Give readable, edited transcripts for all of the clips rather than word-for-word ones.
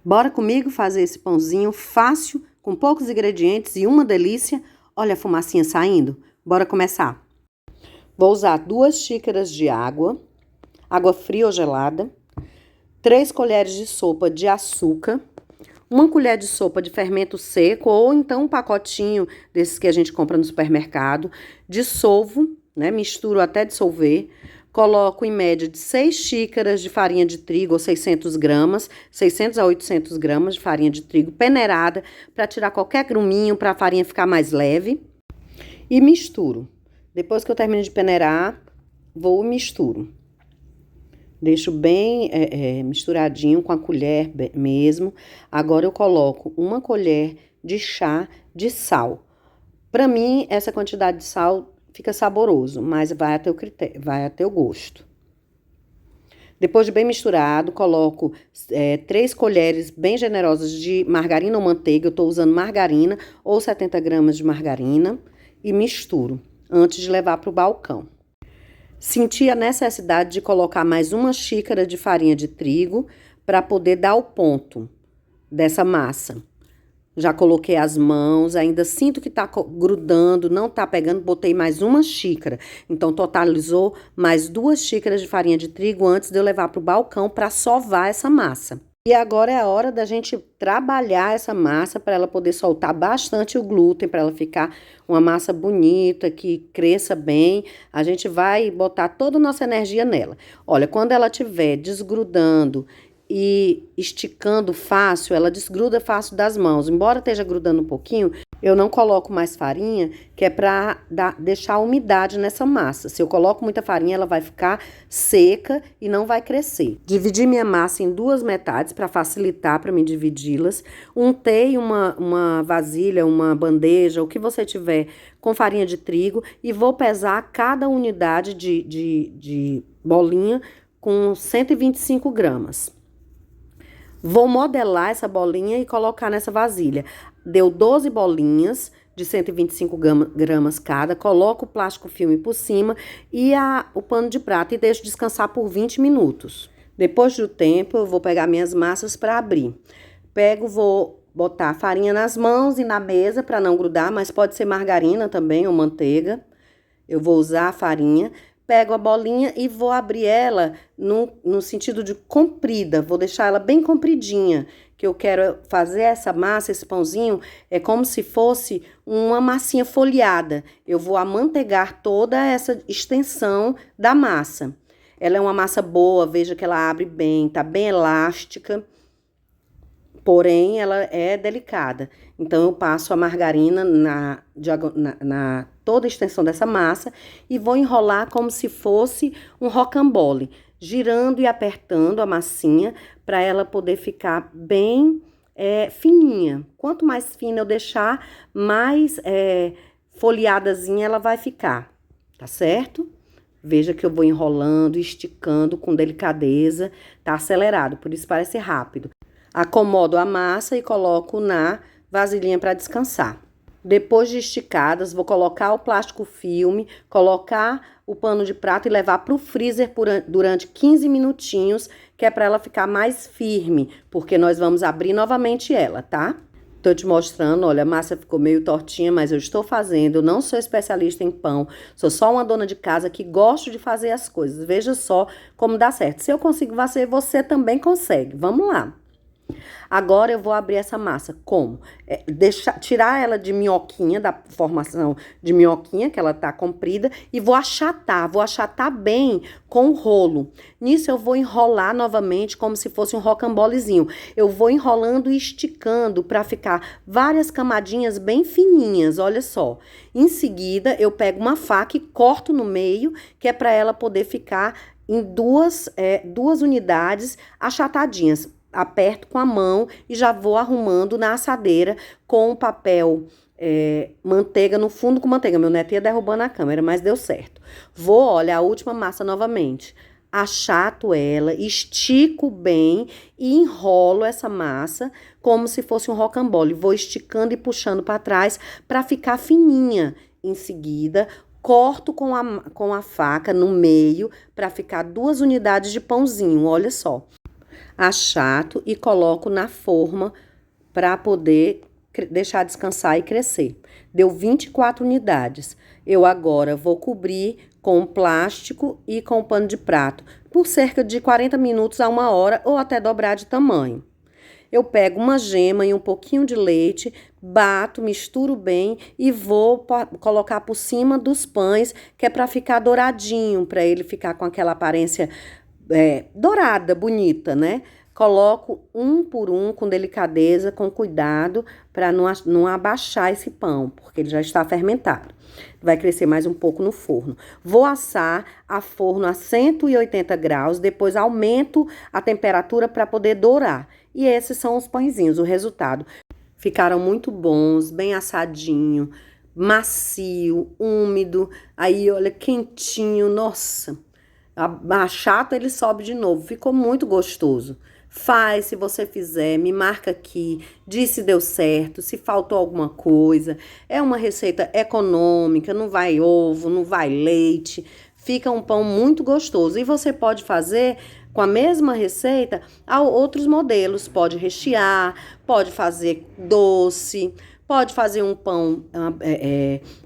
Bora comigo fazer esse pãozinho fácil, com poucos ingredientes e uma delícia. Olha a fumacinha saindo. Bora começar. Vou usar 2 xícaras de água fria ou gelada, 3 colheres de sopa de açúcar, 1 colher de sopa de fermento seco ou então um pacotinho desses que a gente compra no supermercado. Dissolvo, né? Misturo até dissolver. Coloco em média de 6 xícaras de farinha de trigo ou 600 gramas, 600 a 800 gramas de farinha de trigo peneirada, para tirar qualquer gruminho, para a farinha ficar mais leve. E misturo. Depois que eu termino de peneirar, vou e misturo. Deixo bem misturadinho com a colher mesmo. Agora eu coloco 1 colher de chá de sal. Para mim, essa quantidade de sal fica saboroso, mas vai a teu critério, vai a teu gosto. Depois de bem misturado, coloco 3 colheres bem generosas de margarina ou manteiga. Eu estou usando margarina ou 70 gramas de margarina e misturo antes de levar para o balcão. Senti a necessidade de colocar mais 1 xícara de farinha de trigo para poder dar o ponto dessa massa. Já coloquei as mãos, ainda sinto que tá grudando, não tá pegando, botei mais 1 xícara. Então, totalizou mais 2 xícaras de farinha de trigo antes de eu levar pro balcão para sovar essa massa. E agora é a hora da gente trabalhar essa massa para ela poder soltar bastante o glúten, para ela ficar uma massa bonita, que cresça bem. A gente vai botar toda a nossa energia nela. Olha, quando ela estiver desgrudando e esticando fácil, ela desgruda fácil das mãos. Embora esteja grudando um pouquinho, eu não coloco mais farinha, que é para deixar umidade nessa massa. Se eu coloco muita farinha, ela vai ficar seca e não vai crescer. Dividi minha massa em 2 metades para facilitar para me dividi-las. Untei uma vasilha, uma bandeja, o que você tiver com farinha de trigo e vou pesar cada unidade de bolinha com 125 gramas. Vou modelar essa bolinha e colocar nessa vasilha. Deu 12 bolinhas de 125 gramas cada. Coloco o plástico filme por cima e o pano de prato e deixo descansar por 20 minutos. Depois do tempo, eu vou pegar minhas massas para abrir. Vou botar a farinha nas mãos e na mesa para não grudar, mas pode ser margarina também ou manteiga. Eu vou usar a farinha. Pego a bolinha e vou abrir ela no sentido de comprida. Vou deixar ela bem compridinha, que eu quero fazer essa massa, esse pãozinho, é como se fosse uma massinha folheada. Eu vou amanteigar toda essa extensão da massa. Ela é uma massa boa, veja que ela abre bem, tá bem elástica. Porém, ela é delicada. Então, eu passo a margarina na toda a extensão dessa massa e vou enrolar como se fosse um rocambole, girando e apertando a massinha para ela poder ficar bem fininha. Quanto mais fina eu deixar, mais folheadazinha ela vai ficar, tá certo? Veja que eu vou enrolando, esticando com delicadeza, tá acelerado, por isso parece rápido. Acomodo a massa e coloco na vasilhinha para descansar. Depois de esticadas, vou colocar o plástico filme, colocar o pano de prato e levar para o freezer durante 15 minutinhos, que é para ela ficar mais firme, porque nós vamos abrir novamente ela, tá? Tô te mostrando, olha, a massa ficou meio tortinha, mas eu estou fazendo, eu não sou especialista em pão, sou só uma dona de casa que gosto de fazer as coisas. Veja só como dá certo. Se eu consigo fazer, você também consegue. Vamos lá. Agora eu vou abrir essa massa. Como? Tirar ela de minhoquinha, da formação de minhoquinha, que ela tá comprida, e vou achatar bem com o rolo. Nisso eu vou enrolar novamente como se fosse um rocambolezinho. Eu vou enrolando e esticando para ficar várias camadinhas bem fininhas, olha só. Em seguida, eu pego uma faca e corto no meio, que é para ela poder ficar em duas unidades achatadinhas. Aperto com a mão e já vou arrumando na assadeira com o papel manteiga no fundo com manteiga. Meu neto ia derrubando a câmera, mas deu certo. Vou, olha, a última massa novamente. Achato ela, estico bem e enrolo essa massa como se fosse um rocambole. Vou esticando e puxando para trás para ficar fininha. Em seguida, corto com a faca no meio para ficar 2 unidades de pãozinho, olha só. achato e coloco na forma para poder deixar descansar e crescer. Deu 24 unidades. Eu agora vou cobrir com plástico e com pano de prato por cerca de 40 minutos a 1 hora ou até dobrar de tamanho. Eu pego uma gema e um pouquinho de leite, bato, misturo bem e vou colocar por cima dos pães, que é para ficar douradinho, para ele ficar com aquela aparência dourada, bonita, né? Coloco um por um, com delicadeza, com cuidado, para não abaixar esse pão, porque ele já está fermentado. Vai crescer mais um pouco no forno. Vou assar a forno a 180 graus, depois aumento a temperatura para poder dourar. E esses são os pãezinhos, o resultado. Ficaram muito bons, bem assadinho, macio, úmido, aí olha, quentinho, nossa. Achata ele sobe de novo, ficou muito gostoso. Faz, se você fizer, me marca aqui, diz se deu certo, se faltou alguma coisa. É uma receita econômica, não vai ovo, não vai leite. Fica um pão muito gostoso. E você pode fazer com a mesma receita outros modelos. Pode rechear, pode fazer doce, pode fazer um pão,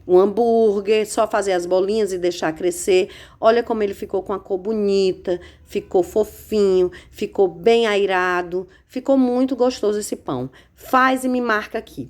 um hambúrguer, só fazer as bolinhas e deixar crescer. Olha como ele ficou com a cor bonita, ficou fofinho, ficou bem airado, ficou muito gostoso esse pão. Faz e me marca aqui.